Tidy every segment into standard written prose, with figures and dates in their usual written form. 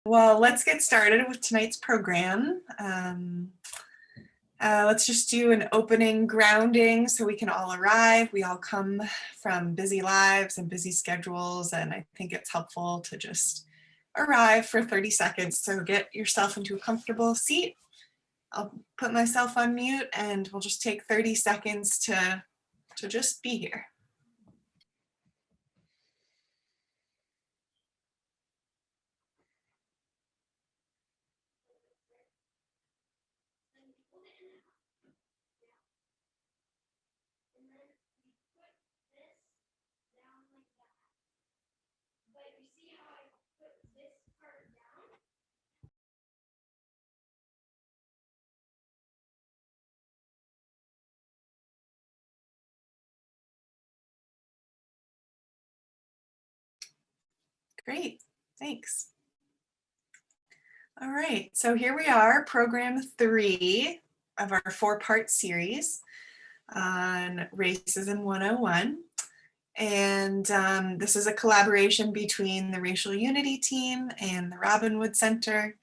Well, let's get started with tonight's program. Let's just do an opening grounding so we can all arrive. We all come from busy lives and busy schedules, and I think it's helpful to just arrive for 30 seconds. So get yourself into a comfortable seat. I'll put myself on mute and we'll just take 30 seconds to just be here. Great, thanks. All right, so here we are, program 3 of our 4-part series on Racism 101. And this is a collaboration between the Racial Unity team and the Robinwood Center.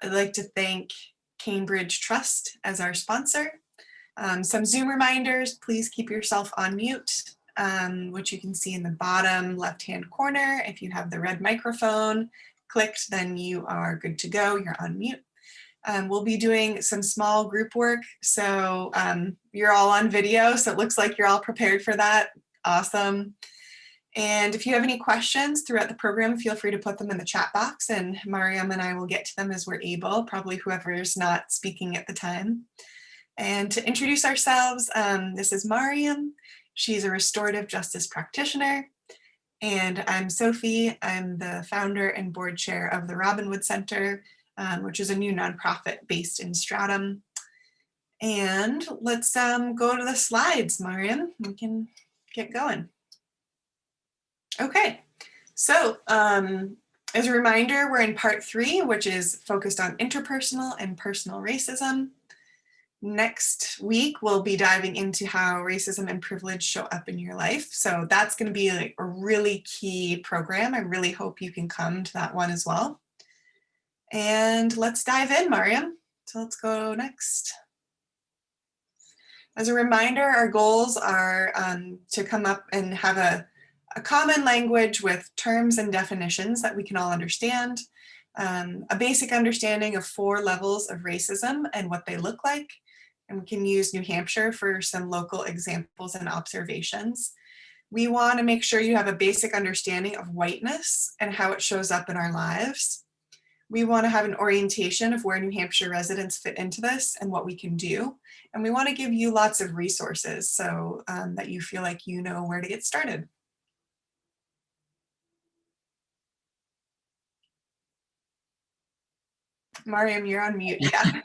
I'd like to thank Cambridge Trust as our sponsor. Some Zoom reminders, please keep yourself on mute, which you can see in the bottom left-hand corner. If you have the red microphone clicked, then you are good to go, you're on mute. We'll be doing some small group work, so you're all on video, so it looks like you're all prepared for that. Awesome. And if you have any questions throughout the program, feel free to put them in the chat box, and Mariam and I will get to them as we're able, probably whoever's not speaking at the time. And to introduce ourselves, this is Mariam. She's a restorative justice practitioner. And I'm Sophie. I'm the founder and board chair of the Robinwood Center, which is a new nonprofit based in Stratham. And let's go to the slides, Mariam. We can get going. Okay, so as a reminder, we're in part 3, which is focused on interpersonal and personal racism. Next week, we'll be diving into how racism and privilege show up in your life. So that's going to be like a really key program. I really hope you can come to that one as well. And let's dive in, Mariam. So let's go next. As a reminder, our goals are to come up and have a common language with terms and definitions that we can all understand, a basic understanding of 4 levels of racism and what they look like. And we can use New Hampshire for some local examples and observations. We want to make sure you have a basic understanding of whiteness and how it shows up in our lives. We want to have an orientation of where New Hampshire residents fit into this and what we can do. And we want to give you lots of resources so that you feel like you know where to get started. Mariam, you're on mute. Yeah.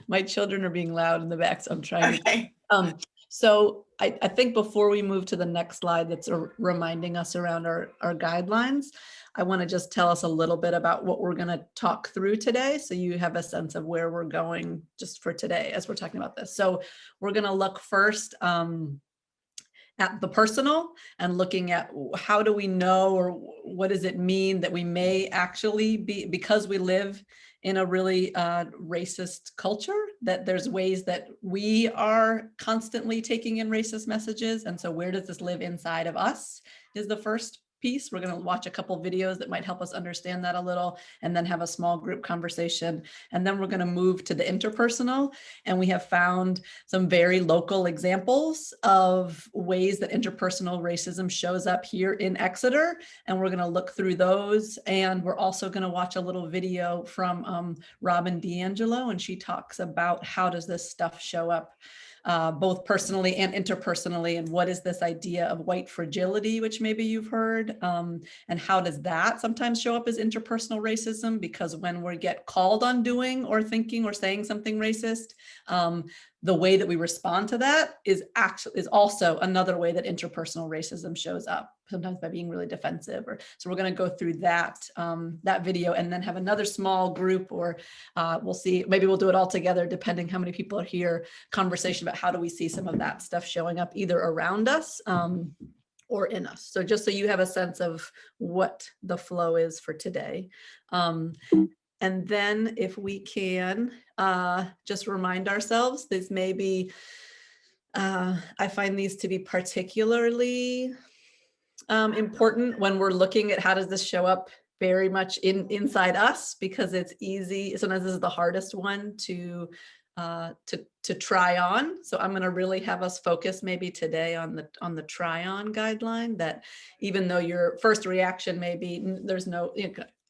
My children are being loud in the back, so I'm trying Okay. to. So I think before we move to the next slide that's reminding us around our guidelines, I want to just tell us a little bit about what we're going to talk through today, so you have a sense of where we're going just for today as we're talking about this. So we're going to look first at the personal and looking at how do we know, or what does it mean that we may actually be, because we live in a really racist culture, that there's ways that we are constantly taking in racist messages. And so where does this live inside of us is the first piece. We're going to watch a couple videos that might help us understand that a little, and then have a small group conversation. And then we're going to move to the interpersonal. And we have found some very local examples of ways that interpersonal racism shows up here in Exeter. And we're going to look through those. And we're also going to watch a little video from Robin DiAngelo, and she talks about how does this stuff show up both personally and interpersonally, and what is this idea of white fragility, which maybe you've heard, and how does that sometimes show up as interpersonal racism? Because when we get called on doing or thinking or saying something racist, the way that we respond to that is also another way that interpersonal racism shows up, sometimes by being really defensive. So we're going to go through that that video, and then have another small group, or we'll see, maybe we'll do it all together depending how many people are here, conversation about how do we see some of that stuff showing up either around us or in us. So just so you have a sense of what the flow is for today. And then if we can just remind ourselves, this may be, I find these to be particularly important when we're looking at how does this show up very much inside us, because it's easy. Sometimes this is the hardest one to try on. So I'm going to really have us focus maybe today on the try on guideline, that even though your first reaction may be there's no,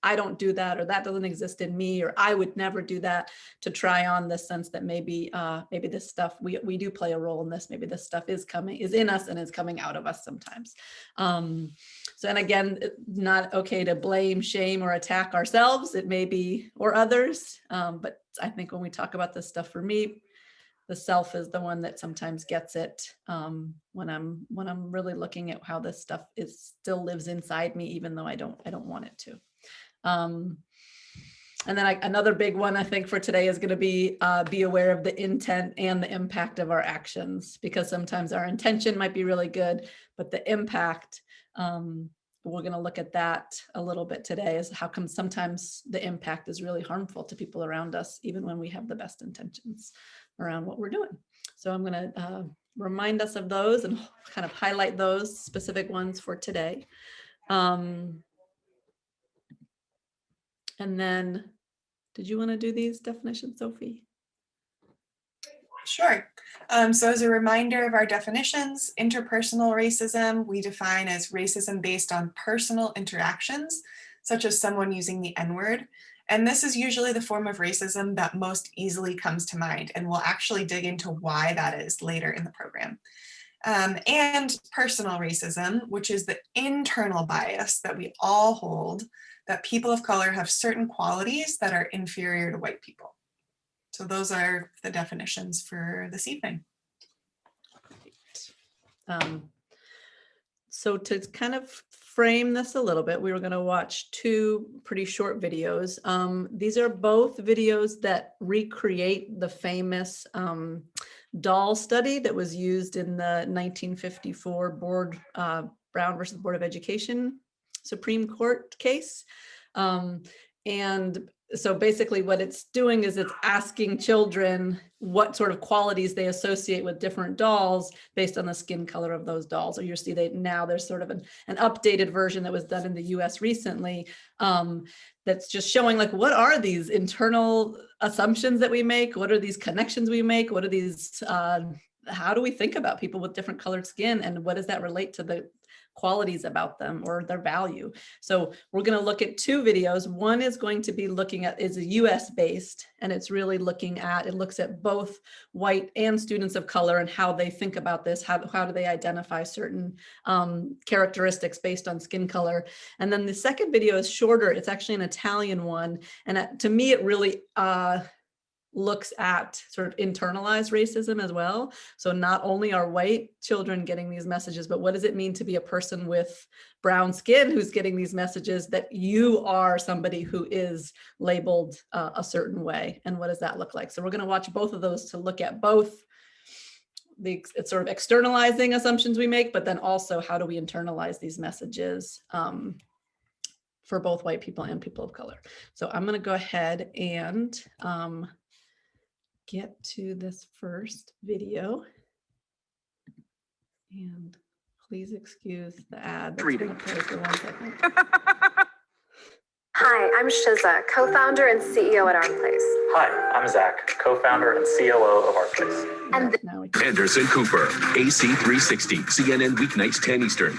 I don't do that, or that doesn't exist in me, or I would never do that, to try on this sense that maybe this stuff, we do play a role in this. Maybe this stuff is in us and is coming out of us sometimes. So, and again, it's not okay to blame, shame, or attack ourselves. It may be, or others. But I think when we talk about this stuff, for me, the self is the one that sometimes gets it when I'm really looking at how this stuff still lives inside me, even though I don't want it to. And then another big one I think for today is going to be aware of the intent and the impact of our actions, because sometimes our intention might be really good, but the impact, we're going to look at that a little bit today, is how come sometimes the impact is really harmful to people around us, even when we have the best intentions around what we're doing. So I'm going to remind us of those and kind of highlight those specific ones for today. And then, did you want to do these definitions, Sophie? Sure. So as a reminder of our definitions, interpersonal racism, we define as racism based on personal interactions, such as someone using the N-word. And this is usually the form of racism that most easily comes to mind. And we'll actually dig into why that is later in the program. And personal racism, which is the internal bias that we all hold, that people of color have certain qualities that are inferior to white people. So those are the definitions for this evening. So to kind of frame this a little bit, we were going to watch two pretty short videos. These are both videos that recreate the famous doll study that was used in the 1954 Brown versus Board of Education Supreme Court case. And so basically what it's doing is it's asking children what sort of qualities they associate with different dolls based on the skin color of those dolls. Or you see that now there's sort of an updated version that was done in the US recently that's just showing like, what are these internal assumptions that we make? What are these connections we make? What are these, how do we think about people with different colored skin? And what does that relate to the qualities about them or their value? So we're going to look at two videos. One is going to be looking at, is a US based, and it's really looking at, it looks at both white and students of color and how they think about this. How do they identify certain characteristics based on skin color? And then the second video is shorter. It's actually an Italian one. And to me, it really looks at sort of internalized racism as well. So not only are white children getting these messages, but what does it mean to be a person with brown skin who's getting these messages that you are somebody who is labeled a certain way? And what does that look like? So we're going to watch both of those to look at both the sort of externalizing assumptions we make, but then also how do we internalize these messages for both white people and people of color. So I'm going to go ahead and get to this first video, and please excuse the ad. That's gonna play for 1 second. Hi, I'm Shiza, co-founder and CEO at Our Place. Hi, I'm Zach, co-founder and COO of Our Place. And now we Anderson Cooper, AC 360, CNN weeknights 10 Eastern.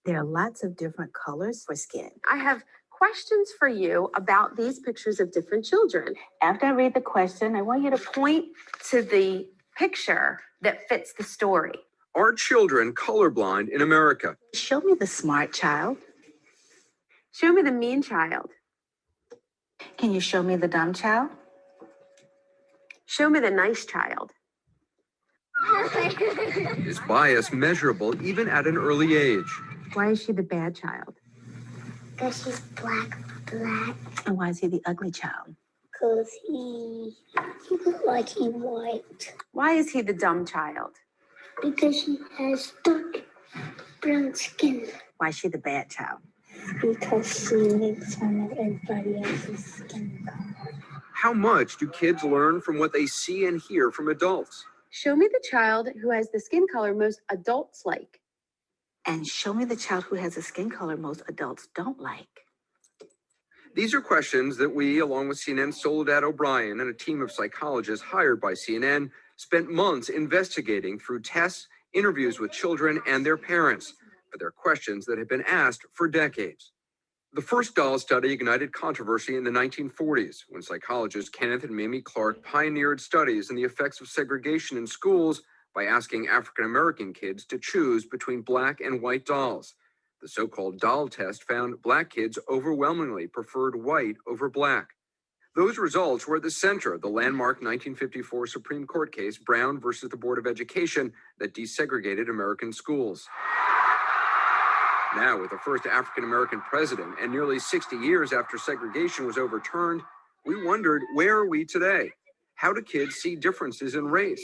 There are lots of different colors for skin. I have questions for you about these pictures of different children. After I read the question, I want you to point to the picture that fits the story. Are children colorblind in America? Show me the smart child. Show me the mean child. Can you show me the dumb child? Show me the nice child. Is bias measurable even at an early age? Why is she the bad child? Because she's black. And why is he the ugly child? Because he looks like he's white. Why is he the dumb child? Because he has dark brown skin Why is she the bad child? because she makes fun of everybody else's skin color. How much do kids learn from what they see and hear from adults? Show me the child who has the skin color most adults like. And show me the child who has a skin color most adults don't like. These are questions that we, along with CNN's Soledad O'Brien and a team of psychologists hired by CNN, spent months investigating through tests, interviews with children and their parents. But they're questions that have been asked for decades. The first doll study ignited controversy in the 1940s when psychologists Kenneth and Mamie Clark pioneered studies in the effects of segregation in schools by asking African American kids to choose between black and white dolls. The so-called doll test found black kids overwhelmingly preferred white over black. Those results were at the center of the landmark 1954 Supreme Court case, Brown versus the Board of Education, that desegregated American schools. Now, with the first African-American president and nearly 60 years after segregation was overturned, we wondered, where are we today? How do kids see differences in race?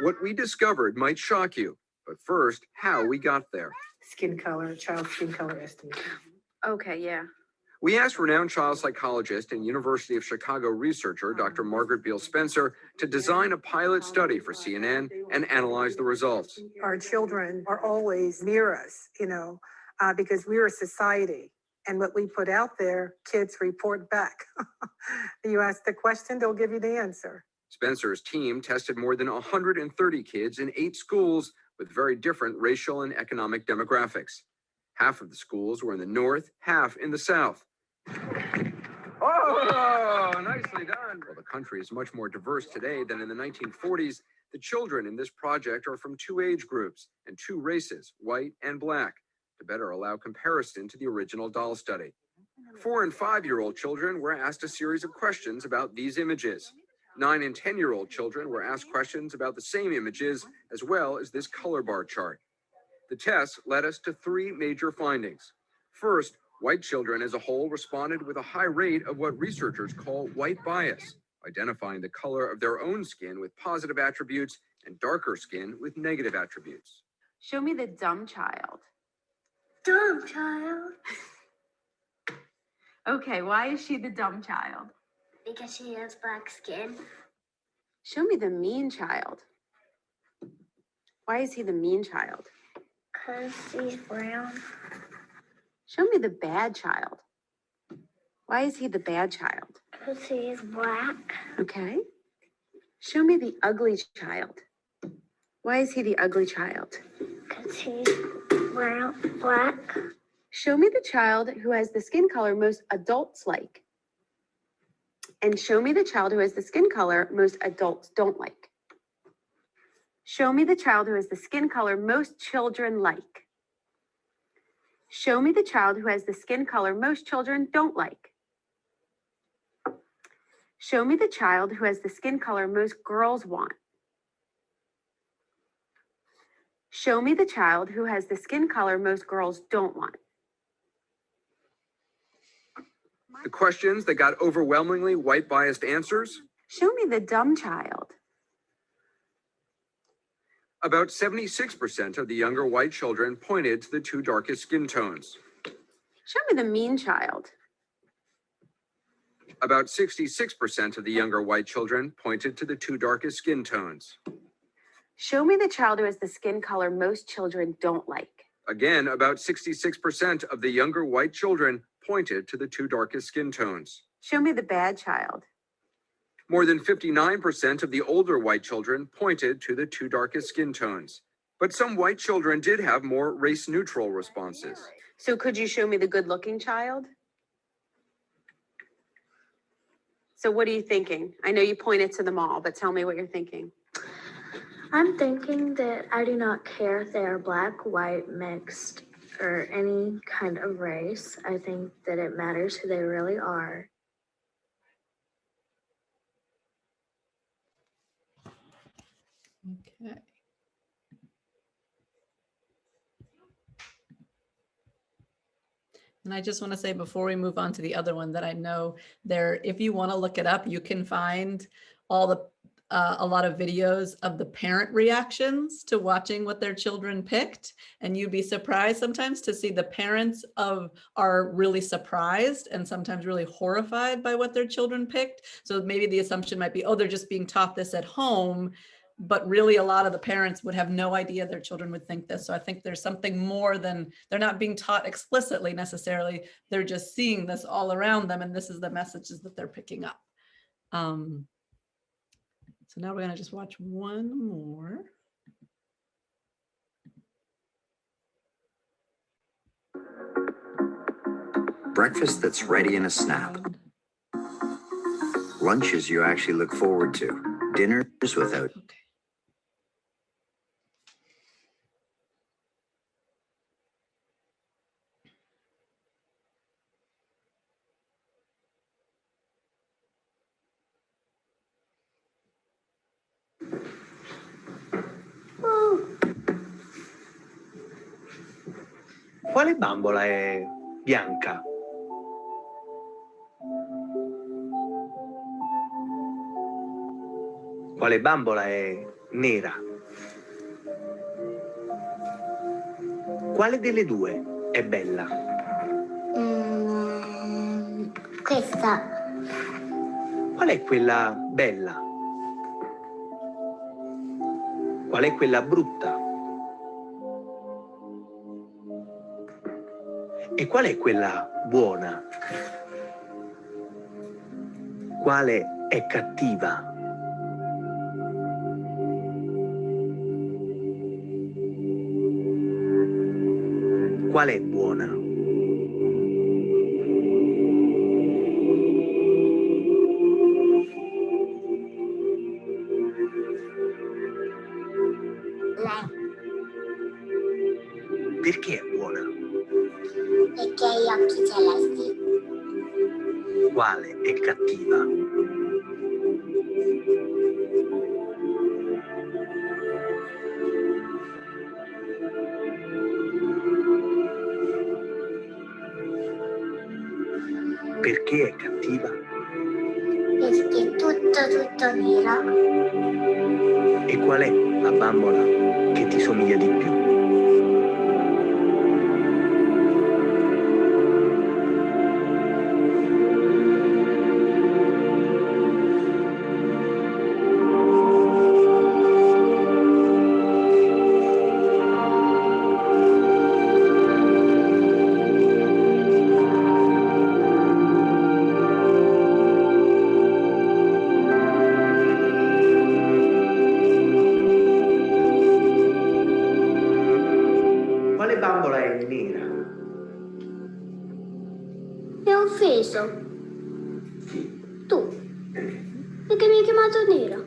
What we discovered might shock you, but first, how we got there. Skin color, child skin color estimate. Okay, yeah. We asked renowned child psychologist and University of Chicago researcher, Dr. Margaret Beal Spencer, to design a pilot study for CNN and analyze the results. Our children are always near us, because we're a society. And what we put out there, kids report back. You ask the question, they'll give you the answer. Spencer's team tested more than 130 kids in 8 schools with very different racial and economic demographics. Half of the schools were in the North, half in the South. Oh, nicely done. Well, the country is much more diverse today than in the 1940s. The children in this project are from 2 age groups and 2 races, white and black, to better allow comparison to the original doll study. 4- and 5-year-old children were asked a series of questions about these images. 9- and 10-year-old children were asked questions about the same images, as well as this color bar chart. The tests led us to 3 major findings. First, white children as a whole responded with a high rate of what researchers call white bias, identifying the color of their own skin with positive attributes and darker skin with negative attributes. Show me the dumb child. Dumb child. Okay, why is she the dumb child? Because she has black skin. Show me the mean child. Why is he the mean child? Because she's brown. Show me the bad child. Why is he the bad child? Because she's black. Okay. Show me the ugly child. Why is he the ugly child? Because she's brown, black. Show me the child who has the skin color most adults like. And show me the child who has the skin color most adults don't like. Show me the child who has the skin color most children like. Show me the child who has the skin color most children don't like. Show me the child who has the skin color most girls want. Show me the child who has the skin color most girls don't want. The questions that got overwhelmingly white biased answers? Show me the dumb child. About 76% of the younger white children pointed to the 2 darkest skin tones. Show me the mean child. About 66% of the younger white children pointed to the 2 darkest skin tones. Show me the child who has the skin color most children don't like. Again, about 66% of the younger white children pointed to the 2 darkest skin tones. Show me the bad child. More than 59% of the older white children pointed to the 2 darkest skin tones. But some white children did have more race-neutral responses. So could you show me the good-looking child? So what are you thinking? I know you pointed to them all, but tell me what you're thinking. I'm thinking that I do not care if they are black, white, mixed, or any kind of race. I think that it matters who they really are. Okay. And I just want to say before we move on to the other one that I know there, if you want to look it up, you can find all the a lot of videos of the parent reactions to watching what their children picked. And you'd be surprised sometimes to see the parents are really surprised and sometimes really horrified by what their children picked. So maybe the assumption might be, oh, they're just being taught this at home. But really a lot of the parents would have no idea their children would think this. So I think there's something more than, they're not being taught explicitly necessarily. They're just seeing this all around them. And this is the messages that they're picking up. So now we're going to just watch one more. Breakfast that's ready in a snap. Lunches you actually look forward to. Dinners without. Okay. Quale bambola è bianca? Quale bambola è nera? Quale delle due è bella? Questa. Qual è quella bella? Qual è quella brutta? E qual è quella buona? Quale è cattiva? Qual è buona? Perché è buona? Perché ha gli occhi celesti. Quale è cattiva? Perché è cattiva? Perché è tutto nero. E qual è la bambola che ti somiglia di più? Quale bambola è nera? È offeso. Tu. Perché mi hai chiamato nero?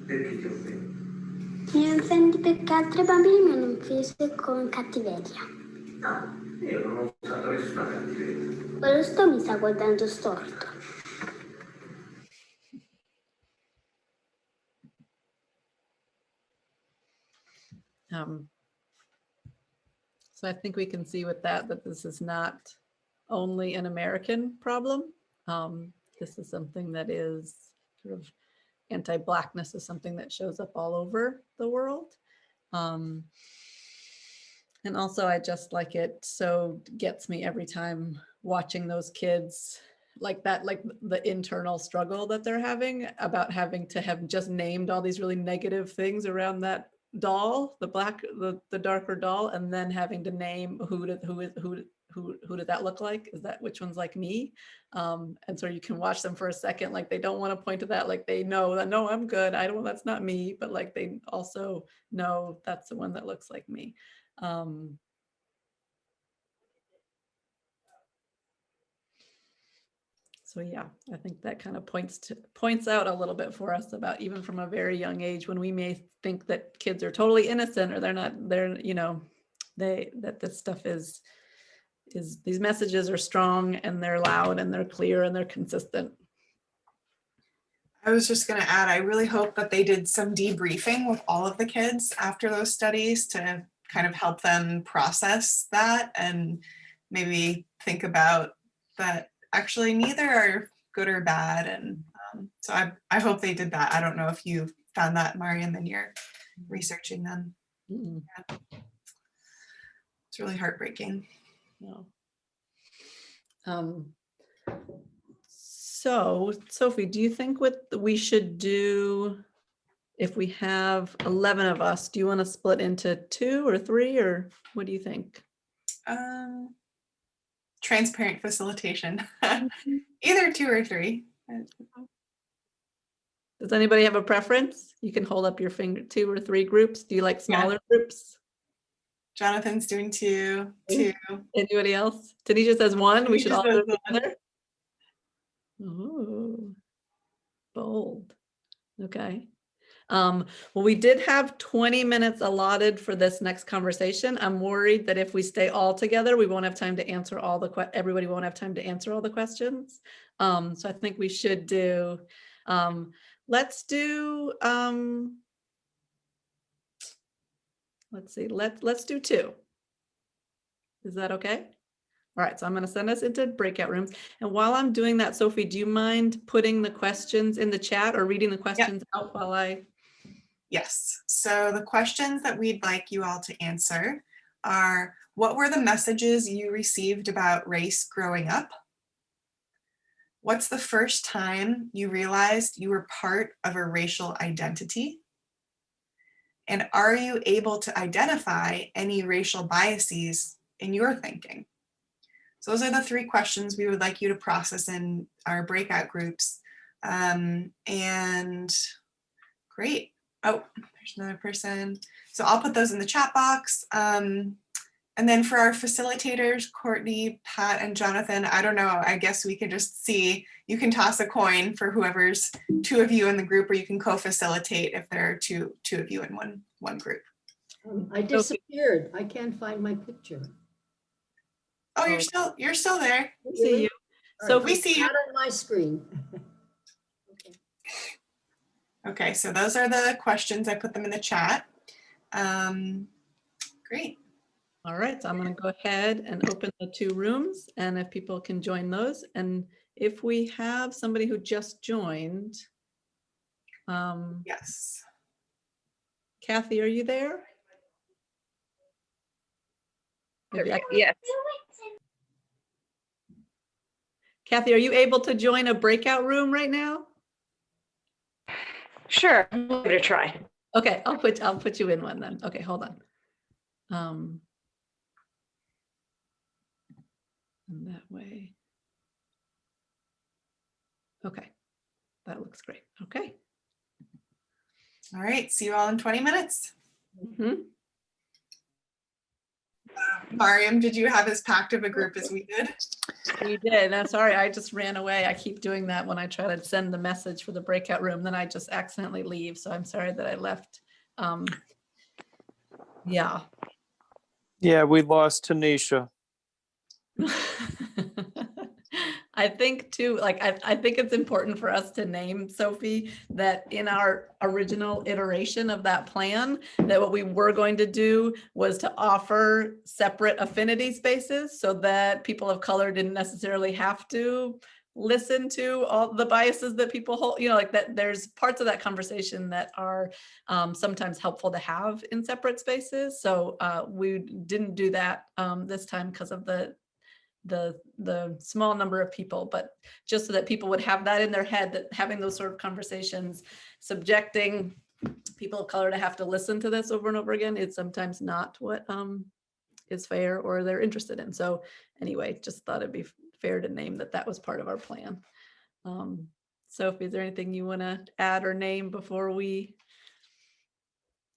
Perché ti offendi? Mi offendi perché altri bambini mi hanno offeso con cattiveria. No, io non ho usato nessuna cattiveria. Quello sto mi sta guardando storto. So I think we can see with that this is not only an American problem. This is something that is sort of anti-Blackness is something that shows up all over the world. And also I just like it so gets me every time watching those kids like that, like the internal struggle that they're having about having to have just named all these really negative things around that doll, the darker doll, and then having to name who did that look like? Is that which one's like me? And so you can watch them for a second, like they don't want to point to that, like they know that no, I'm good. That's not me, but like they also know that's the one that looks like me. So yeah, I think that kind of points out a little bit for us about even from a very young age when we may think that kids are totally innocent or that this stuff is these messages are strong and they're loud and they're clear and they're consistent. I was just going to add, I really hope that they did some debriefing with all of the kids after those studies to kind of help them process that and maybe think about that actually neither are good or bad, and So I hope they did that. I don't know if you found that, Mariam, and you're researching them. Mm-mm. Yeah. It's really heartbreaking. No. So, Sophie, do you think what we should do if we have 11 of us? Do you want to split into 2 or 3, or what do you think? Transparent facilitation. Either 2 or 3. Does anybody have a preference? You can hold up your finger. 2 or 3 groups. Do you like smaller groups? Jonathan's doing 2. Anybody else? Tanisha says 1. We should all do it together. Ooh, bold. Okay. Well, we did have 20 minutes allotted for this next conversation. I'm worried that if we stay all together, we won't have time to answer all the everybody won't have time to answer all the questions. So I think we should do, let's do, let's see, let's do 2. Is that okay? All right, so I'm going to send us into breakout rooms. And while I'm doing that, Sophie, do you mind putting the questions in the chat or reading the questions out while I? Yes. So the questions that we'd like you all to answer are, what were the messages you received about race growing up? What's the first time you realized you were part of a racial identity? And are you able to identify any racial biases in your thinking? So those are the 3 questions we would like you to process in our breakout groups. And great. Oh, there's another person. So I'll put those in the chat box. And then for our facilitators, Courtney, Pat, and Jonathan, I don't know, I guess we could just see, you can toss a coin for whoever's 2 of you in the group, or you can co-facilitate if there are two of you in one group. I disappeared. I can't find my picture. Oh, you're still there. We see you. So we see you. Not on my screen. Okay, so those are the questions. I put them in the chat. Great. All right, so I'm going to go ahead and open the 2 rooms, and if people can join those. And if we have somebody who just joined. Yes. Kathy, are you there? Yes. Kathy, are you able to join a breakout room right now? Sure, I'm going to try. Okay, I'll put you in one then. Okay, hold on. And that way. Okay, that looks great. Okay. All right, see you all in 20 minutes. Mm-hmm. Mariam, did you have as packed of a group as we did? We did. I'm sorry, I just ran away. I keep doing that when I try to send the message for the breakout room, then I just accidentally leave. So I'm sorry that I left. Yeah. Yeah, we lost Tanisha. I think too, like, I think it's important for us to name, Sophie, that in our original iteration of that plan, that what we were going to do was to offer separate affinity spaces so that people of color didn't necessarily have to listen to all the biases that people hold, you know, like that there's parts of that conversation that are sometimes helpful to have in separate spaces. So we didn't do that this time because of the small number of people, but just so that people would have that in their head, that having those sort of conversations, subjecting people of color to have to listen to this over and over again is sometimes not what is fair or they're interested in. So anyway, just thought it'd be fair to name that was part of our plan. Sophie, is there anything you want to add or name before we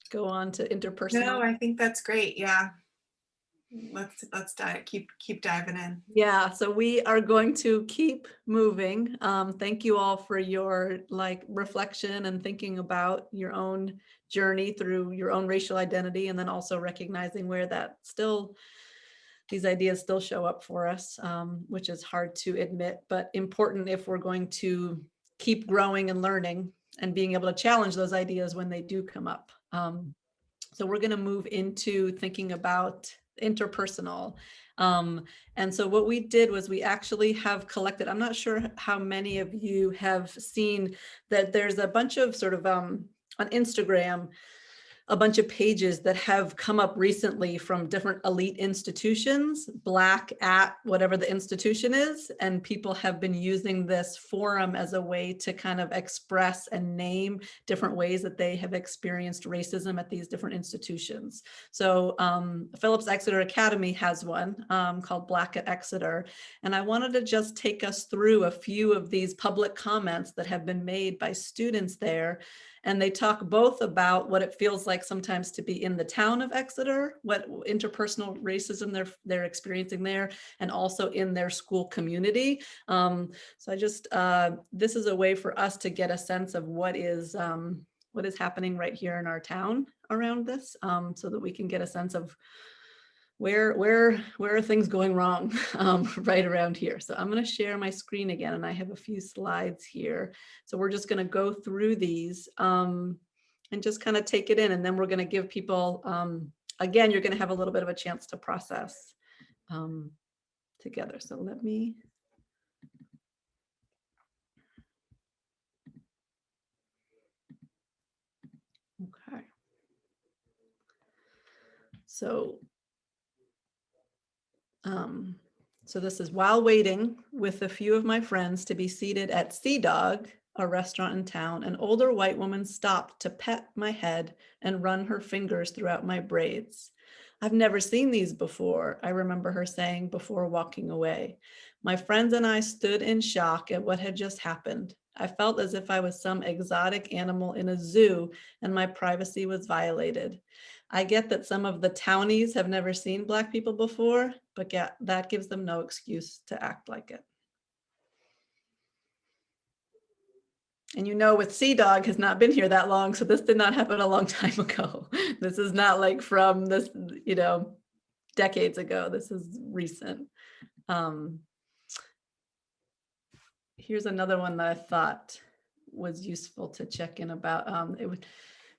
go on to interpersonal? No, I think that's great. Yeah. Let's keep diving in. Yeah, so we are going to keep moving. Thank you all for your reflection and thinking about your own journey through your own racial identity, and then also recognizing where these ideas still show up for us, which is hard to admit, but important if we're going to keep growing and learning and being able to challenge those ideas when they do come up. So we're going to move into thinking about interpersonal. And so what we did was we actually have collected, I'm not sure how many of you have seen that there's a bunch of sort of on Instagram, a bunch of pages that have come up recently from different elite institutions, Black at whatever the institution is, and people have been using this forum as a way to kind of express and name different ways that they have experienced racism at these different institutions. So Phillips Exeter Academy has one called Black at Exeter, and I wanted to just take us through a few of these public comments that have been made by students there. And they talk both about what it feels like sometimes to be in the town of Exeter, what interpersonal racism they're experiencing there, and also in their school community. So I just, this is a way for us to get a sense of what is happening right here in our town around this, so that we can get a sense of where are things going wrong right around here. So I'm going to share my screen again, and I have a few slides here. So we're just going to go through these and just kind of take it in, and then we're going to give people, again, you're going to have a little bit of a chance to process together. So let me. Okay. So this is while waiting with a few of my friends to be seated at Sea Dog, a restaurant in town, an older white woman stopped to pet my head and run her fingers throughout my braids. I've never seen these before, I remember her saying before walking away. My friends and I stood in shock at what had just happened. I felt as if I was some exotic animal in a zoo and my privacy was violated. I get that some of the townies have never seen Black people before, but that gives them no excuse to act like it. And you know, with Sea Dog has not been here that long, so this did not happen a long time ago. This is not like from this, you know, decades ago. This is recent. Here's another one that I thought was useful to check in about.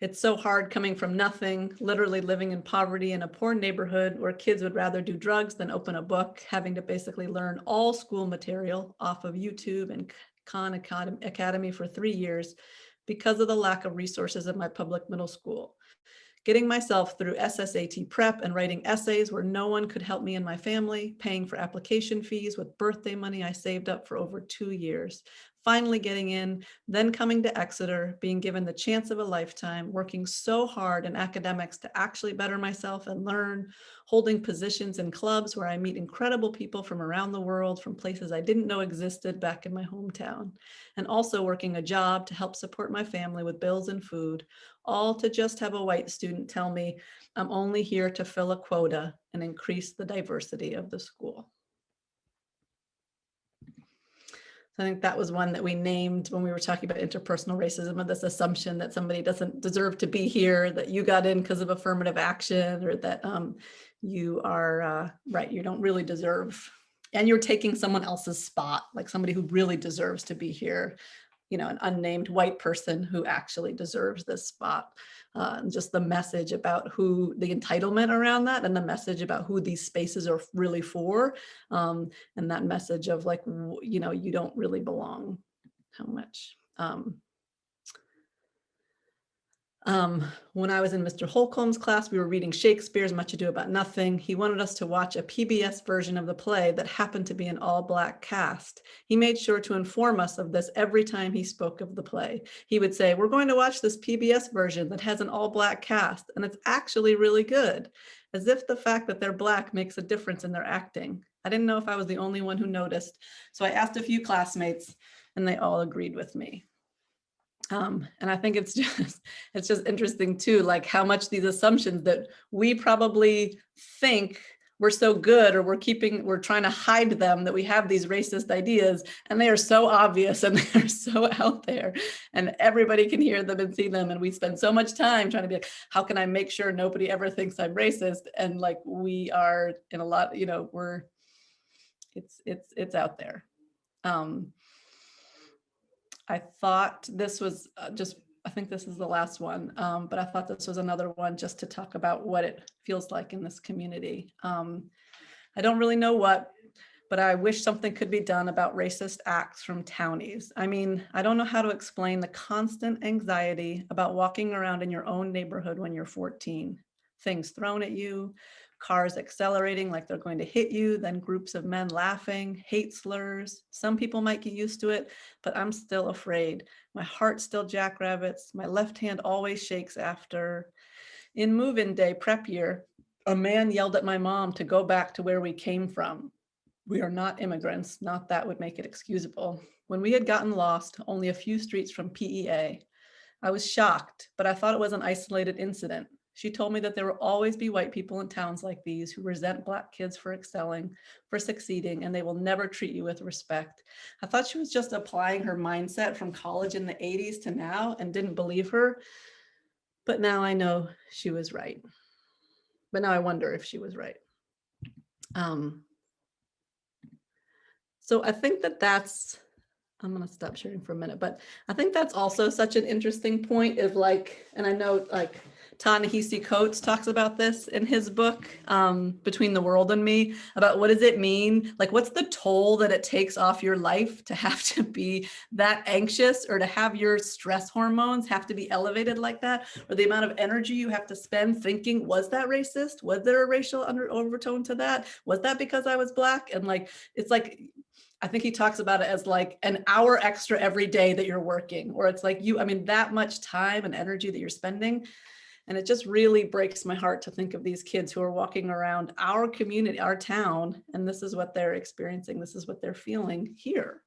It's so hard coming from nothing, literally living in poverty in a poor neighborhood where kids would rather do drugs than open a book, having to basically learn all school material off of YouTube and Khan Academy for 3 years because of the lack of resources at my public middle school. Getting myself through SSAT prep and writing essays where no one could help me and my family, paying for application fees with birthday money I saved up for over 2 years. Finally getting in, then coming to Exeter, being given the chance of a lifetime, working so hard in academics to actually better myself and learn, holding positions in clubs where I meet incredible people from around the world, from places I didn't know existed back in my hometown, and also working a job to help support my family with bills and food, all to just have a white student tell me I'm only here to fill a quota and increase the diversity of the school. I think that was one that we named when we were talking about interpersonal racism, and this assumption that somebody doesn't deserve to be here, that you got in because of affirmative action, or that you are, right, you don't really deserve, and you're taking someone else's spot, like somebody who really deserves to be here, you know, an unnamed white person who actually deserves this spot. And just the message about who, the entitlement around that, and the message about who these spaces are really for. And that message of like, you know, you don't really belong, how much. When I was in Mr. Holcomb's class, we were reading Shakespeare's Much Ado About Nothing. He wanted us to watch a PBS version of the play that happened to be an all-Black cast. He made sure to inform us of this every time he spoke of the play. He would say, we're going to watch this PBS version that has an all-Black cast, and it's actually really good, as if the fact that they're Black makes a difference in their acting. I didn't know if I was the only one who noticed, so I asked a few classmates, and they all agreed with me. And I think it's just interesting too, like how much these assumptions that we probably think we're so good, or we're trying to hide them, that we have these racist ideas, and they are so obvious and they're so out there, and everybody can hear them and see them. And we spend so much time trying to be like, how can I make sure nobody ever thinks I'm racist? And like, we are in a lot, you know, it's out there. I thought this was I think this is the last one, but I thought this was another one just to talk about what it feels like in this community. I don't really know what, but I wish something could be done about racist acts from townies. I mean, I don't know how to explain the constant anxiety about walking around in your own neighborhood when you're 14. Things thrown at you, cars accelerating like they're going to hit you, then groups of men laughing, hate slurs. Some people might get used to it, but I'm still afraid. My heart still jackrabbits. My left hand always shakes after. In move-in day prep year, a man yelled at my mom to go back to where we came from. We are not immigrants, not that would make it excusable. When we had gotten lost, only a few streets from PEA, I was shocked, but I thought it was an isolated incident. She told me that there will always be white people in towns like these who resent Black kids for excelling, for succeeding, and they will never treat you with respect. I thought she was just applying her mindset from college in the 80s to now and didn't believe her. But now I know she was right. But now I wonder if she was right. So I think that's, I'm going to stop sharing for a minute, but I think that's also such an interesting point of like, and I know like Ta-Nehisi Coates talks about this in his book, Between the World and Me, about what does it mean? Like, what's the toll that it takes off your life to have to be that anxious, or to have your stress hormones have to be elevated like that, or the amount of energy you have to spend thinking, was that racist? Was there a racial overtone to that? Was that because I was Black? And like, it's like, I think he talks about it as like an hour extra every day that you're working, or it's like I mean, that much time and energy that you're spending. And it just really breaks my heart to think of these kids who are walking around our community, our town, and this is what they're experiencing. This is what they're feeling here.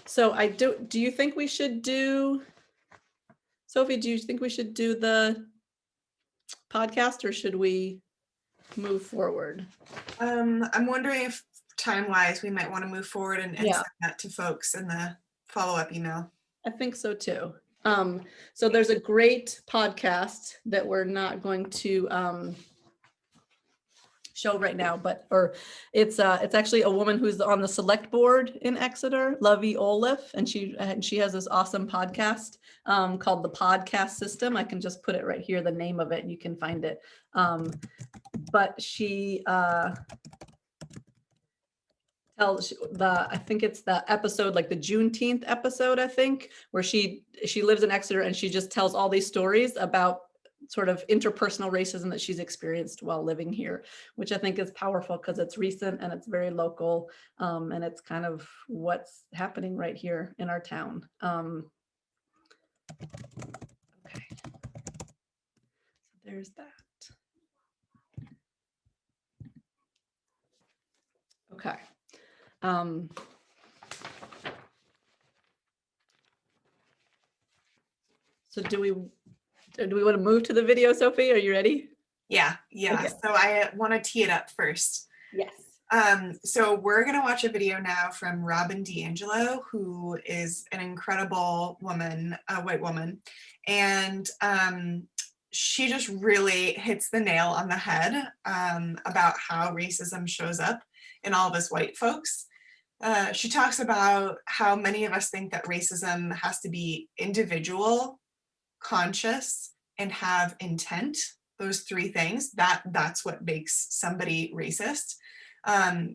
So do you think we should do, Sophie, do you think we should do the podcast, or should we move forward? I'm wondering if time-wise we might want to move forward and send that to folks in the follow-up email. I think so too. So there's a great podcast that we're not going to show right now, it's actually a woman who's on the select board in Exeter, Lovey Olaf, and she has this awesome podcast called The Podcast System. I can just put it right here, the name of it, and you can find it. But she I think it's the episode, like the Juneteenth episode, I think, where she lives in Exeter and she just tells all these stories about sort of interpersonal racism that she's experienced while living here, which I think is powerful because it's recent and it's very local, and it's kind of what's happening right here in our town. Okay, so there's that. Okay. So do we want to move to the video, Sophie? Are you ready? Yeah. Okay. So I want to tee it up first. Yes. So we're going to watch a video now from Robin DiAngelo, who is an incredible woman, a white woman. And she just really hits the nail on the head about how racism shows up in all of us white folks. She talks about how many of us think that racism has to be individual, conscious, and have intent. Those three things, that's what makes somebody racist.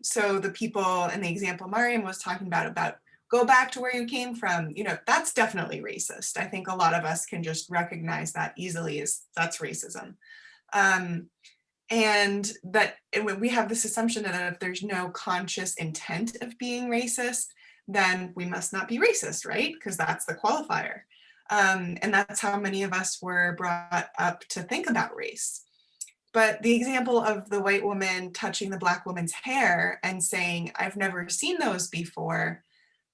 So the people in the example Mariam was talking about go back to where you came from, that's definitely racist. I think a lot of us can just recognize that easily as that's racism. And that we have this assumption that if there's no conscious intent of being racist, then we must not be racist, right? Because that's the qualifier. And that's how many of us were brought up to think about race. But the example of the white woman touching the Black woman's hair and saying, I've never seen those before,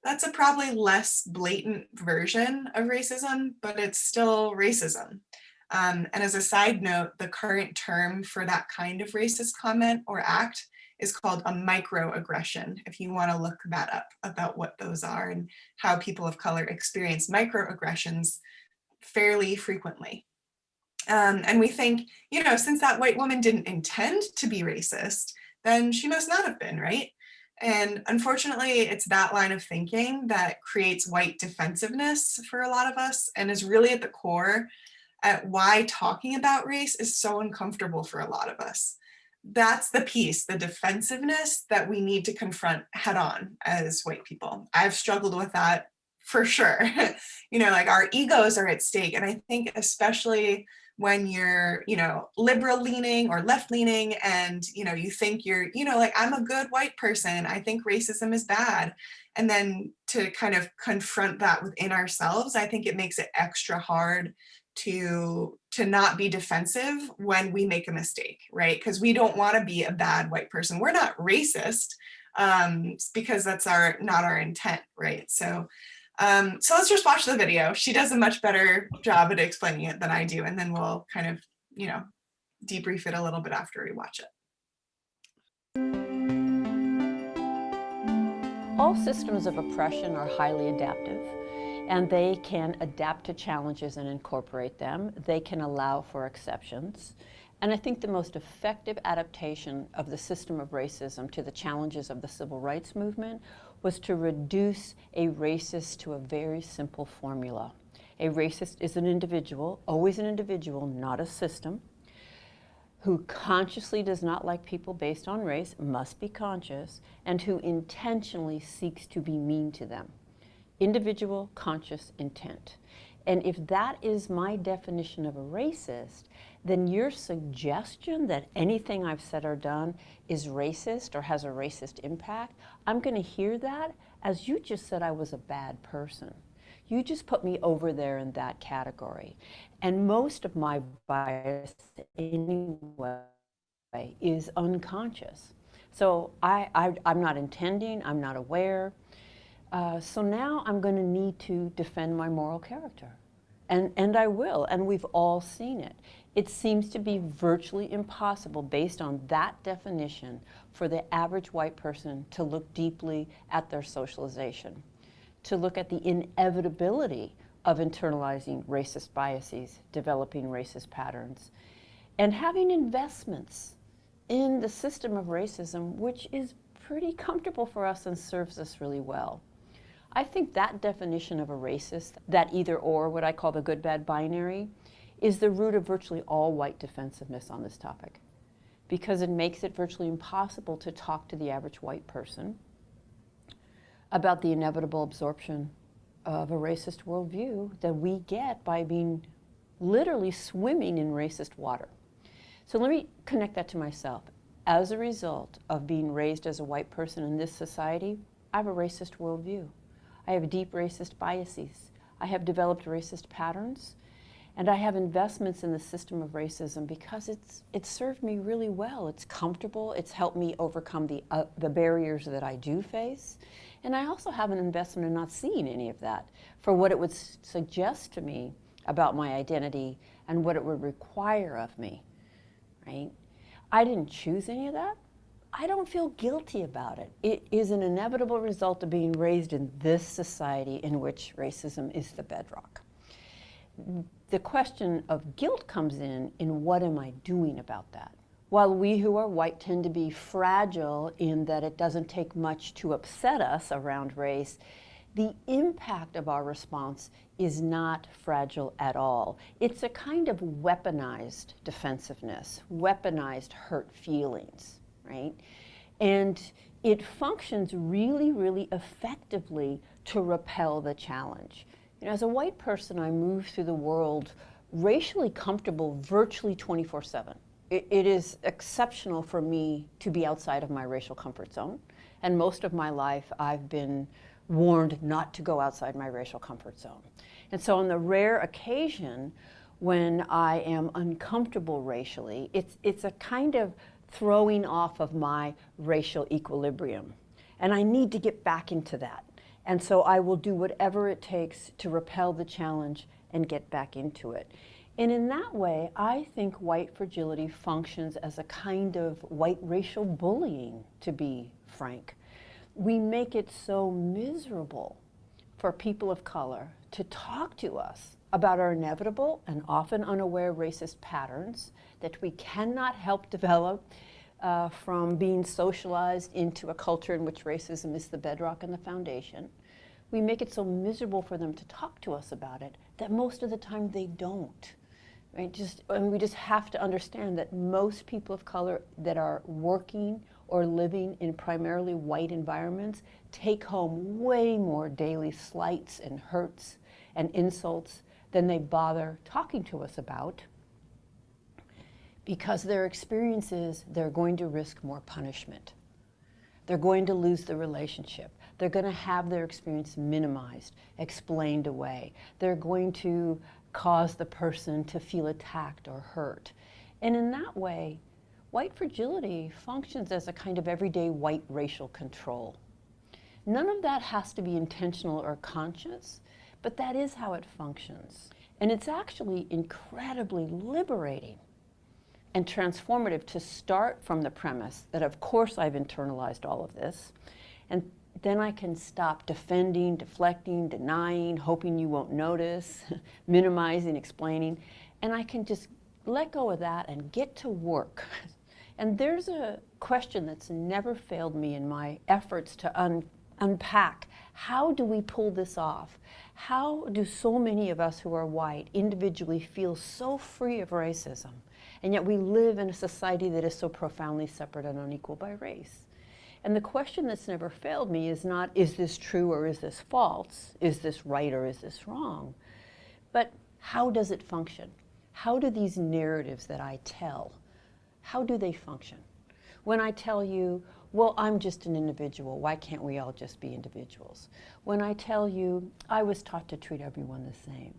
that's a probably less blatant version of racism, but it's still racism. And as a side note, the current term for that kind of racist comment or act is called a microaggression, if you want to look that up about what those are and how people of color experience microaggressions fairly frequently. And we think, since that white woman didn't intend to be racist, then she must not have been, right? And unfortunately, it's that line of thinking that creates white defensiveness for a lot of us and is really at the core at why talking about race is so uncomfortable for a lot of us. That's the piece, the defensiveness that we need to confront head on as white people. I've struggled with that for sure. Like our egos are at stake. And I think especially when you're, liberal leaning or left leaning and, you think you're, like, I'm a good white person. I think racism is bad. And then to kind of confront that within ourselves, I think it makes it extra hard to not be defensive when we make a mistake, right? Because we don't want to be a bad white person. We're not racist because that's not our intent, right? So let's just watch the video. She does a much better job at explaining it than I do, and then we'll kind of, debrief it a little bit after we watch it. All systems of oppression are highly adaptive, and they can adapt to challenges and incorporate them. They can allow for exceptions. And I think the most effective adaptation of the system of racism to the challenges of the civil rights movement was to reduce a racist to a very simple formula. A racist is an individual, always an individual, not a system, who consciously does not like people based on race, must be conscious, and who intentionally seeks to be mean to them. Individual conscious intent. And if that is my definition of a racist, then your suggestion that anything I've said or done is racist or has a racist impact, I'm going to hear that as you just said I was a bad person. You just put me over there in that category. And most of my bias anyway is unconscious. So I'm not intending, I'm not aware. So now I'm going to need to defend my moral character. And I will, and we've all seen it. It seems to be virtually impossible, based on that definition, for the average white person to look deeply at their socialization, to look at the inevitability of internalizing racist biases, developing racist patterns, and having investments in the system of racism, which is pretty comfortable for us and serves us really well. I think that definition of a racist, that either or, what I call the good-bad binary, is the root of virtually all white defensiveness on this topic, because it makes it virtually impossible to talk to the average white person about the inevitable absorption of a racist worldview that we get by being literally swimming in racist water. So let me connect that to myself. As a result of being raised as a white person in this society, I have a racist worldview. I have deep racist biases. I have developed racist patterns, and I have investments in the system of racism because it's served me really well. It's comfortable. It's helped me overcome the barriers that I do face. And I also have an investment in not seeing any of that for what it would suggest to me about my identity and what it would require of me, right? I didn't choose any of that. I don't feel guilty about it. It is an inevitable result of being raised in this society in which racism is the bedrock. The question of guilt comes in what am I doing about that? While we who are white tend to be fragile in that it doesn't take much to upset us around race, the impact of our response is not fragile at all. It's a kind of weaponized defensiveness, weaponized hurt feelings, right? And it functions really, really effectively to repel the challenge. As a white person, I move through the world racially comfortable virtually 24/7. It is exceptional for me to be outside of my racial comfort zone. And most of my life, I've been warned not to go outside my racial comfort zone. And so on the rare occasion when I am uncomfortable racially, it's a kind of throwing off of my racial equilibrium. And I need to get back into that. And so I will do whatever it takes to repel the challenge and get back into it. And in that way, I think white fragility functions as a kind of white racial bullying, to be frank. We make it so miserable for people of color to talk to us about our inevitable and often unaware racist patterns that we cannot help develop from being socialized into a culture in which racism is the bedrock and the foundation. We make it so miserable for them to talk to us about it that most of the time they don't. right? And we just have to understand that most people of color that are working or living in primarily white environments take home way more daily slights and hurts and insults than they bother talking to us about, because their experiences, they're going to risk more punishment. They're going to lose the relationship. They're going to have their experience minimized, explained away. They're going to cause the person to feel attacked or hurt. And in that way, white fragility functions as a kind of everyday white racial control. None of that has to be intentional or conscious, but that is how it functions. And it's actually incredibly liberating and transformative to start from the premise that, of course, I've internalized all of this, and then I can stop defending, deflecting, denying, hoping you won't notice, minimizing, explaining, and I can just let go of that and get to work. And there's a question that's never failed me in my efforts to unpack. How do we pull this off? How do so many of us who are white individually feel so free of racism, and yet we live in a society that is so profoundly separate and unequal by race? And the question that's never failed me is not, is this true or is this false? Is this right or is this wrong? But how does it function? How do these narratives that I tell, how do they function? When I tell you, well, I'm just an individual, why can't we all just be individuals? When I tell you, I was taught to treat everyone the same.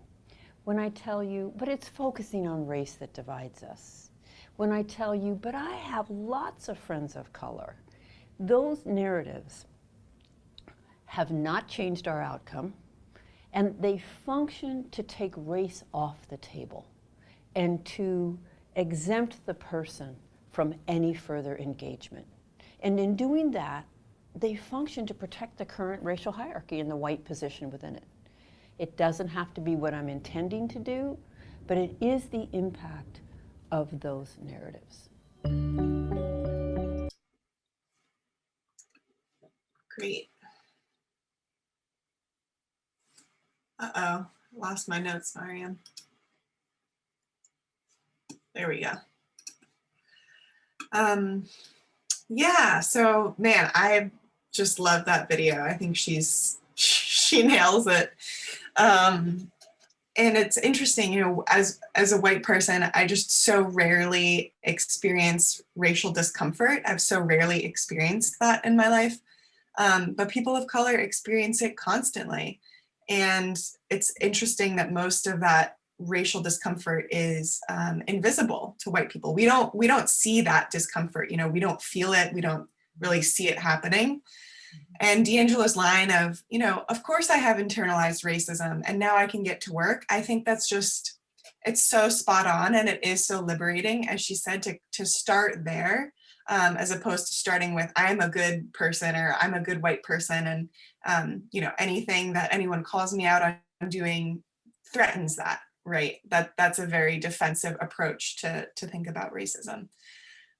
When I tell you, but it's focusing on race that divides us. When I tell you, but I have lots of friends of color. Those narratives have not changed our outcome, and they function to take race off the table and to exempt the person from any further engagement. And in doing that, they function to protect the current racial hierarchy and the white position within it. It doesn't have to be what I'm intending to do, but it is the impact of those narratives. Great. Uh-oh, lost my notes, Mariam. There we go. Yeah, so man, I just love that video. I think she nails it. And it's interesting, you know, as a white person, I just so rarely experience racial discomfort. I've so rarely experienced that in my life. But people of color experience it constantly. And it's interesting that most of that racial discomfort is invisible to white people. We don't see that discomfort, you know, we don't feel it, we don't really see it happening. And D'Angelo's line of, you know, of course I have internalized racism and now I can get to work. I think that's just, it's so spot on, and it is so liberating, as she said, to start there, as opposed to starting with, I'm a good person or I'm a good white person, and you know, anything that anyone calls me out on doing threatens that, right? That's a very defensive approach to think about racism.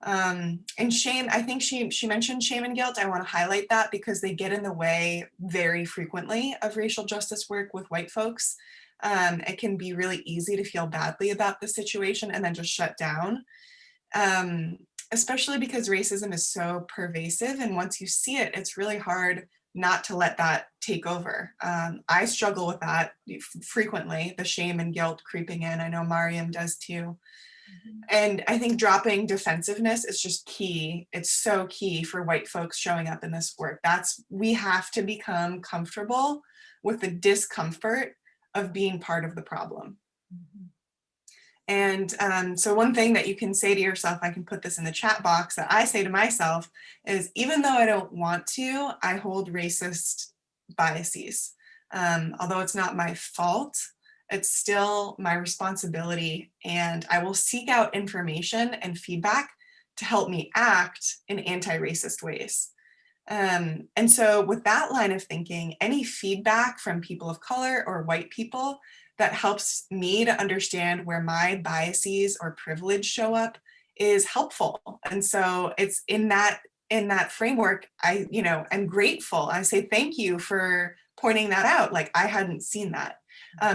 And shame, I think she mentioned shame and guilt. I want to highlight that because they get in the way very frequently of racial justice work with white folks. It can be really easy to feel badly about the situation and then just shut down, especially because racism is so pervasive. And once you see it, it's really hard not to let that take over. I struggle with that frequently, the shame and guilt creeping in. I know Mariam does too. And I think dropping defensiveness is just key. It's so key for white folks showing up in this work. We have to become comfortable with the discomfort of being part of the problem. And so one thing that you can say to yourself, I can put this in the chat box, that I say to myself is, even though I don't want to, I hold racist biases. Although it's not my fault, it's still my responsibility, and I will seek out information and feedback to help me act in anti-racist ways. And so with that line of thinking, any feedback from people of color or white people that helps me to understand where my biases or privilege show up is helpful. And so it's in that framework, I'm grateful. I say thank you for pointing that out. Like, I hadn't seen that.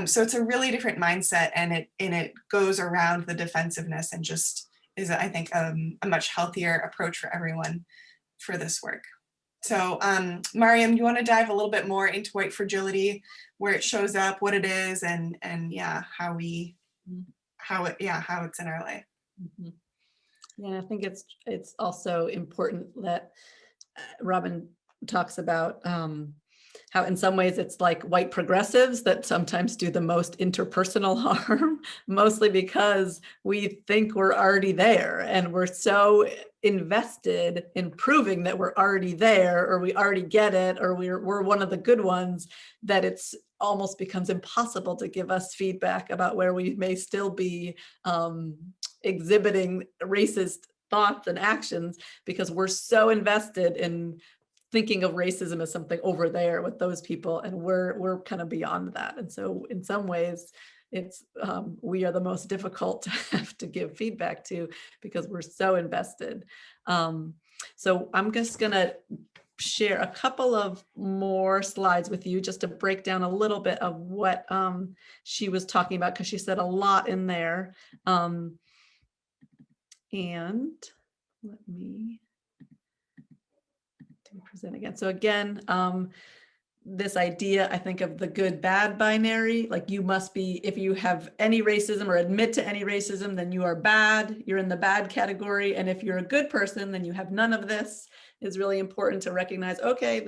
So it's a really different mindset, and it goes around the defensiveness and just is, I think, a much healthier approach for everyone for this work. So Mariam, you want to dive a little bit more into white fragility, where it shows up, what it is, and yeah, how it's in our life. Mm-hmm. Yeah, I think it's also important that Robin talks about how in some ways it's like white progressives that sometimes do the most interpersonal harm, mostly because we think we're already there and we're so invested in proving that we're already there, or we already get it, or we're one of the good ones, that it's almost becomes impossible to give us feedback about where we may still be exhibiting racist thoughts and actions, because we're so invested in thinking of racism as something over there with those people, and we're kind of beyond that. And so in some ways it's we are the most difficult to have to give feedback to, because we're so invested. So I'm just gonna share a couple of more slides with you just to break down a little bit of what she was talking about, because she said a lot in there. And let me present again. So again, this idea, I think, of the good bad binary, like you must be, if you have any racism or admit to any racism, then you are bad, you're in the bad category. And if you're a good person, then you have none of this. Is really important to recognize, okay,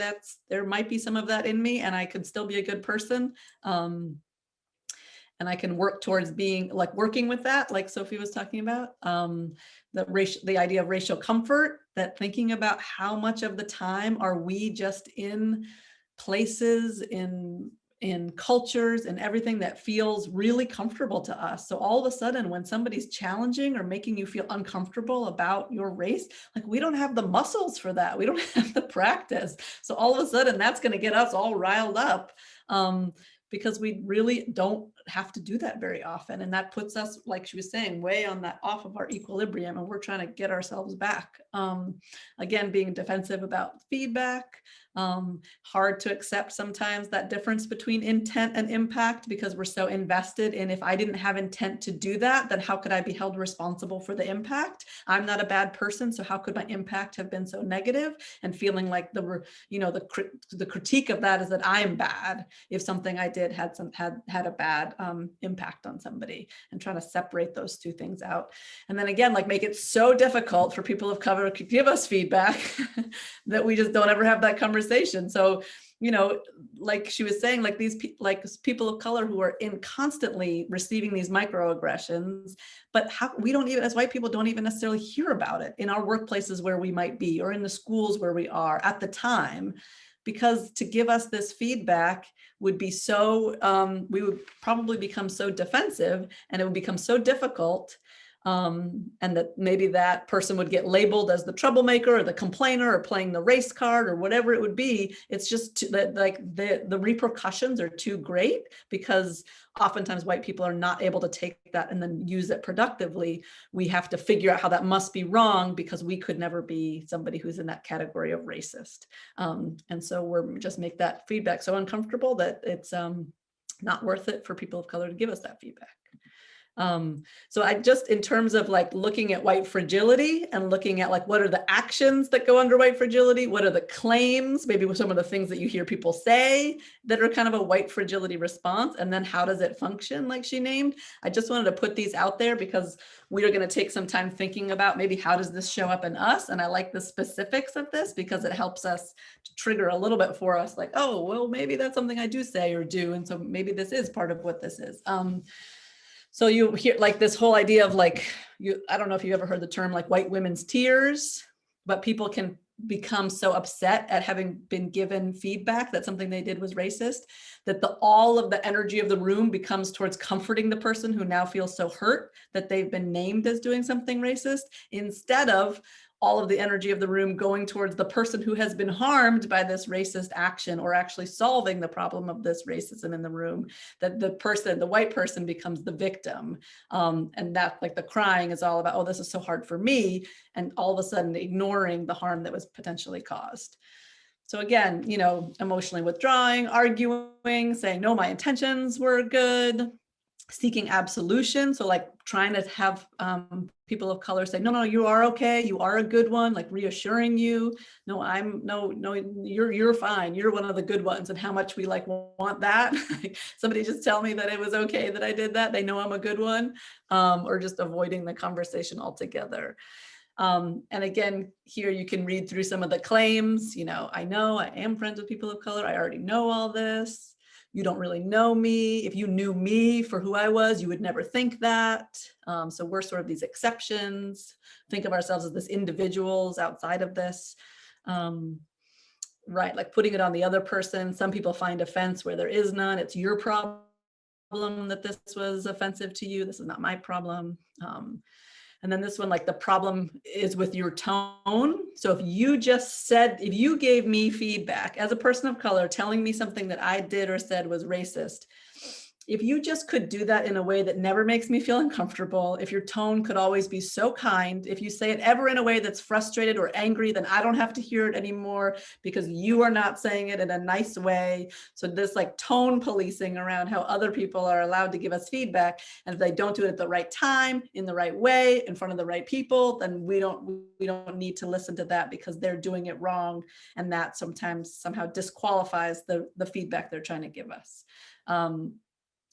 there might be some of that in me and I could still be a good person. And I can work towards being like working with that, like Sophie was talking about. The idea of racial comfort, that thinking about how much of the time are we just in places, in cultures and everything that feels really comfortable to us. So all of a sudden, when somebody's challenging or making you feel uncomfortable about your race, like we don't have the muscles for that. We don't have the practice. So all of a sudden that's going to get us all riled up. Because we really don't have to do that very often. And that puts us, like she was saying, way on that off of our equilibrium, and we're trying to get ourselves back. Again, being defensive about feedback, hard to accept sometimes that difference between intent and impact, because we're so invested in, if I didn't have intent to do that, then how could I be held responsible for the impact? I'm not a bad person, so how could my impact have been so negative? And feeling like the critique of that is that I'm bad if something I did had a bad impact on somebody, and trying to separate those two things out. And then again, like make it so difficult for people of color to give us feedback that we just don't ever have that conversation. So, like she was saying, like people of color who are constantly receiving these microaggressions, but we don't even, as white people, don't even necessarily hear about it in our workplaces where we might be, or in the schools where we are at the time. Because to give us this feedback would be so, we would probably become so defensive, and it would become so difficult, and that maybe that person would get labeled as the troublemaker or the complainer or playing the race card or whatever it would be. It's just that like the repercussions are too great, because oftentimes white people are not able to take that and then use it productively. We have to figure out how that must be wrong, because we could never be somebody who's in that category of racist. And so we're just make that feedback so uncomfortable that it's not worth it for people of color to give us that feedback. So I just, in terms of like looking at white fragility and looking at like, what are the actions that go under white fragility? What are the claims? Maybe with some of the things that you hear people say that are kind of a white fragility response. And then how does it function, like she named? I just wanted to put these out there because we are going to take some time thinking about maybe how does this show up in us? And I like the specifics of this because it helps us to trigger a little bit for us, like, oh, well, maybe that's something I do say or do. And so maybe this is part of what this is. So you hear like this whole idea of like, I don't know if you ever heard the term like white women's tears, but people can become so upset at having been given feedback that something they did was racist, that all of the energy of the room becomes towards comforting the person who now feels so hurt that they've been named as doing something racist, instead of all of the energy of the room going towards the person who has been harmed by this racist action, or actually solving the problem of this racism in the room, that the white person becomes the victim. And that like the crying is all about, oh, this is so hard for me. And all of a sudden ignoring the harm that was potentially caused. So again, emotionally withdrawing, arguing, saying, no, my intentions were good, seeking absolution. So like trying to have people of color say, no, you are okay. You are a good one, like reassuring you. No, you're fine. You're one of the good ones. And how much we like want that. Somebody just tell me that it was okay that I did that. They know I'm a good one, or just avoiding the conversation altogether. And again, here you can read through some of the claims. I am friends with people of color. I already know all this. You don't really know me. If you knew me for who I was, you would never think that. So we're sort of these exceptions. Think of ourselves as this individuals outside of this. Right, like putting it on the other person. Some people find offense where there is none. It's your problem that this was offensive to you. This is not my problem. And then this one, like the problem is with your tone. So if you gave me feedback as a person of color, telling me something that I did or said was racist, if you just could do that in a way that never makes me feel uncomfortable, if your tone could always be so kind, if you say it ever in a way that's frustrated or angry, then I don't have to hear it anymore because you are not saying it in a nice way. So this like tone policing around how other people are allowed to give us feedback. And if they don't do it at the right time, in the right way, in front of the right people, then we don't need to listen to that because they're doing it wrong. And that sometimes somehow disqualifies the feedback they're trying to give us.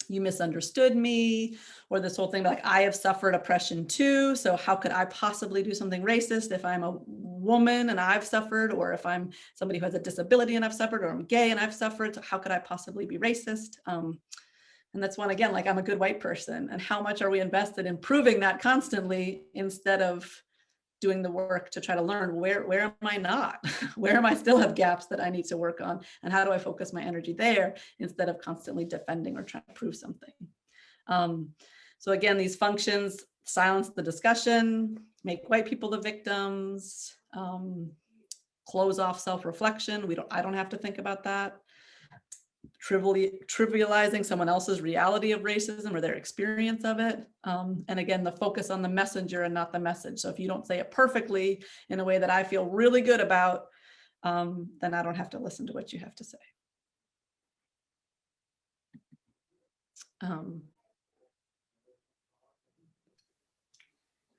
You misunderstood me, or this whole thing like I have suffered oppression too. So how could I possibly do something racist if I'm a woman and I've suffered, or if I'm somebody who has a disability and I've suffered, or I'm gay and I've suffered, so how could I possibly be racist? And that's one, again, like I'm a good white person, and how much are we invested in proving that constantly instead of doing the work to try to learn where am I not? Where am I still have gaps that I need to work on? And how do I focus my energy there instead of constantly defending or trying to prove something? So again, these functions: silence the discussion, make white people the victims, close off self-reflection. I don't have to think about that. Trivializing someone else's reality of racism or their experience of it. And again, the focus on the messenger and not the message. So if you don't say it perfectly in a way that I feel really good about, then I don't have to listen to what you have to say.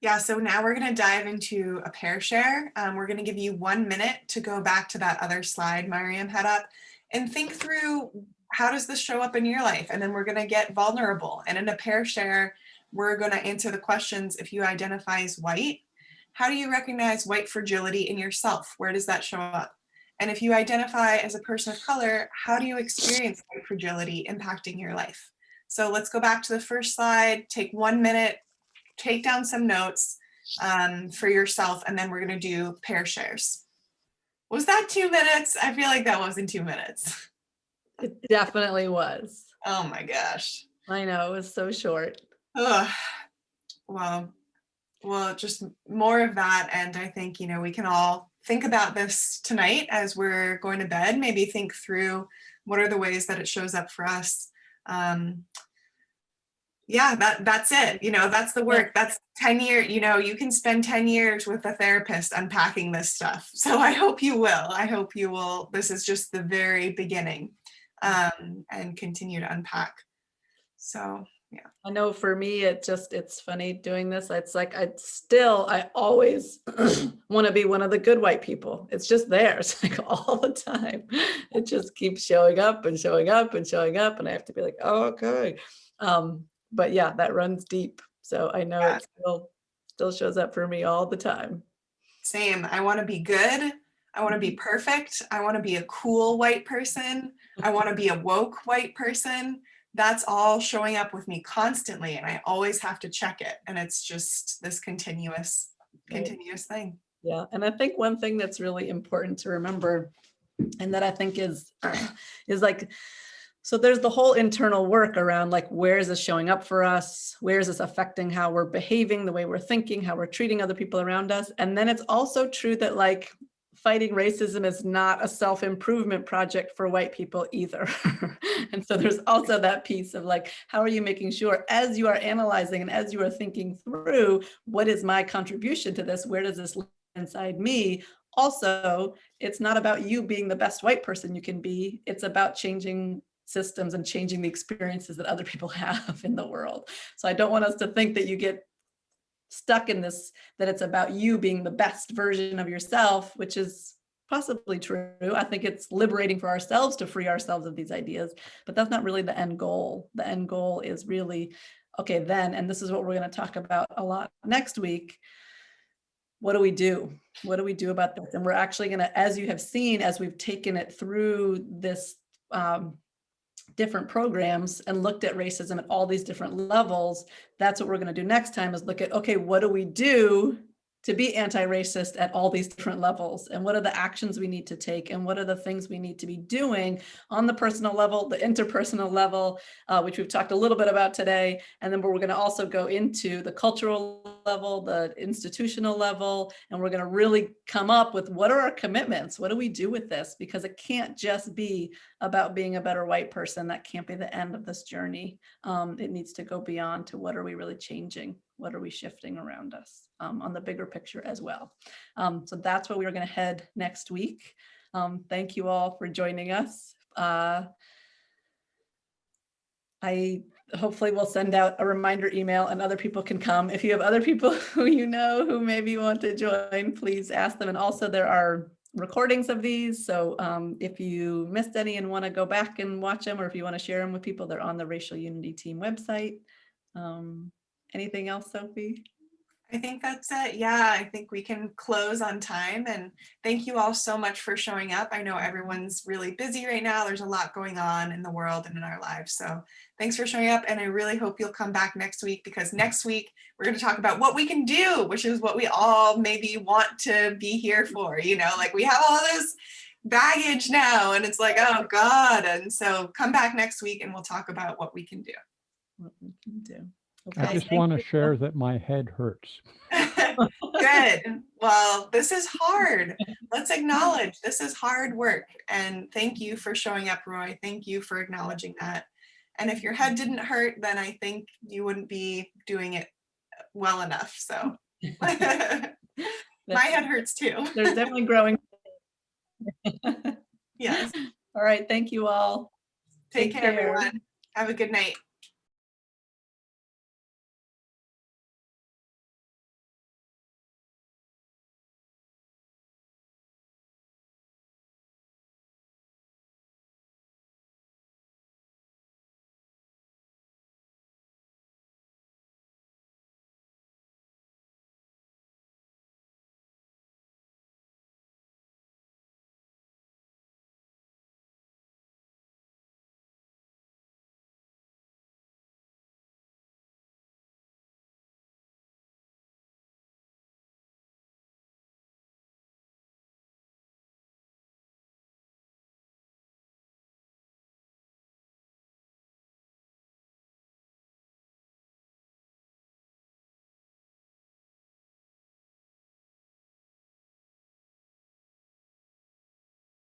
Yeah, so now we're going to dive into a pair share. We're going to give you 1 minute to go back to that other slide Mariam had up and think through, how does this show up in your life? And then we're going to get vulnerable. And in a pair share, we're going to answer the questions: if you identify as white, how do you recognize white fragility in yourself? Where does that show up? And if you identify as a person of color, how do you experience white fragility impacting your life? So let's go back to the first slide, take 1 minute, take down some notes for yourself, and then we're going to do pair shares. Was that 2 minutes? I feel like that wasn't 2 minutes. It definitely was. Oh my gosh. I know, it was so short. Ugh. Well, just more of that. And I think, we can all think about this tonight as we're going to bed, maybe think through what are the ways that it shows up for us. Yeah, that's it. That's the work. That's 10 years. You can spend 10 years with a therapist unpacking this stuff. So I hope you will. This is just the very beginning, and continue to unpack. So, yeah. I know for me, it's funny doing this. It's like, I always want to be one of the good white people. It's just there. It's like all the time. It just keeps showing up and showing up and showing up. And I have to be like, oh, okay. But yeah, that runs deep. So I know it still shows up for me all the time. Same. I want to be good. I want to be perfect. I want to be a cool white person. I want to be a woke white person. That's all showing up with me constantly. And I always have to check it. And it's just this continuous thing. Yeah. And I think one thing that's really important to remember, and that I think is like, so there's the whole internal work around like, where is this showing up for us? Where is this affecting how we're behaving, the way we're thinking, how we're treating other people around us? And then it's also true that like fighting racism is not a self-improvement project for white people either. And so there's also that piece of like, how are you making sure as you are analyzing and as you are thinking through, what is my contribution to this? Where does this live inside me? also, it's not about you being the best white person you can be. It's about changing systems and changing the experiences that other people have in the world. So I don't want us to think that you get stuck in this, that it's about you being the best version of yourself, which is possibly true. I think it's liberating for ourselves to free ourselves of these ideas, but that's not really the end goal. The end goal is really, okay, then, and this is what we're going to talk about a lot next week. What do we do? What do we do about this? And we're actually going to, as you have seen, as we've taken it through this different programs and looked at racism at all these different levels, that's what we're going to do next time, is look at, okay, what do we do to be anti-racist at all these different levels? And what are the actions we need to take? And what are the things we need to be doing on the personal level, the interpersonal level, which we've talked a little bit about today. And then we're going to also go into the cultural level, the institutional level, and we're going to really come up with what are our commitments? What do we do with this? Because it can't just be about being a better white person. That can't be the end of this journey. It needs to go beyond to what are we really changing? What are we shifting around us on the bigger picture as well? So that's where we are going to head next week. Thank you all for joining us. I hopefully will send out a reminder email and other people can come. If you have other people who you know who maybe want to join, please ask them. And also there are recordings of these. So if you missed any and want to go back and watch them, or if you want to share them with people, they're on the Racial Unity Team website. Anything else, Sophie? I think that's it. Yeah, I think we can close on time, and thank you all so much for showing up. I know everyone's really busy right now. There's a lot going on in the world and in our lives. So thanks for showing up. And I really hope you'll come back next week, because next week we're going to talk about what we can do, which is what we all maybe want to be here for. You know, like we have all this baggage now and it's like, oh God. And so come back next week and we'll talk about what we can do. What we can do. I just want to share that my head hurts. Good. Well, this is hard. Let's acknowledge this is hard work. And thank you for showing up, Roy. Thank you for acknowledging that. And if your head didn't hurt, then I think you wouldn't be doing it well enough. So my head hurts too. There's definitely growing. Yes. All right. Thank you all. Take care, everyone. Have a good night.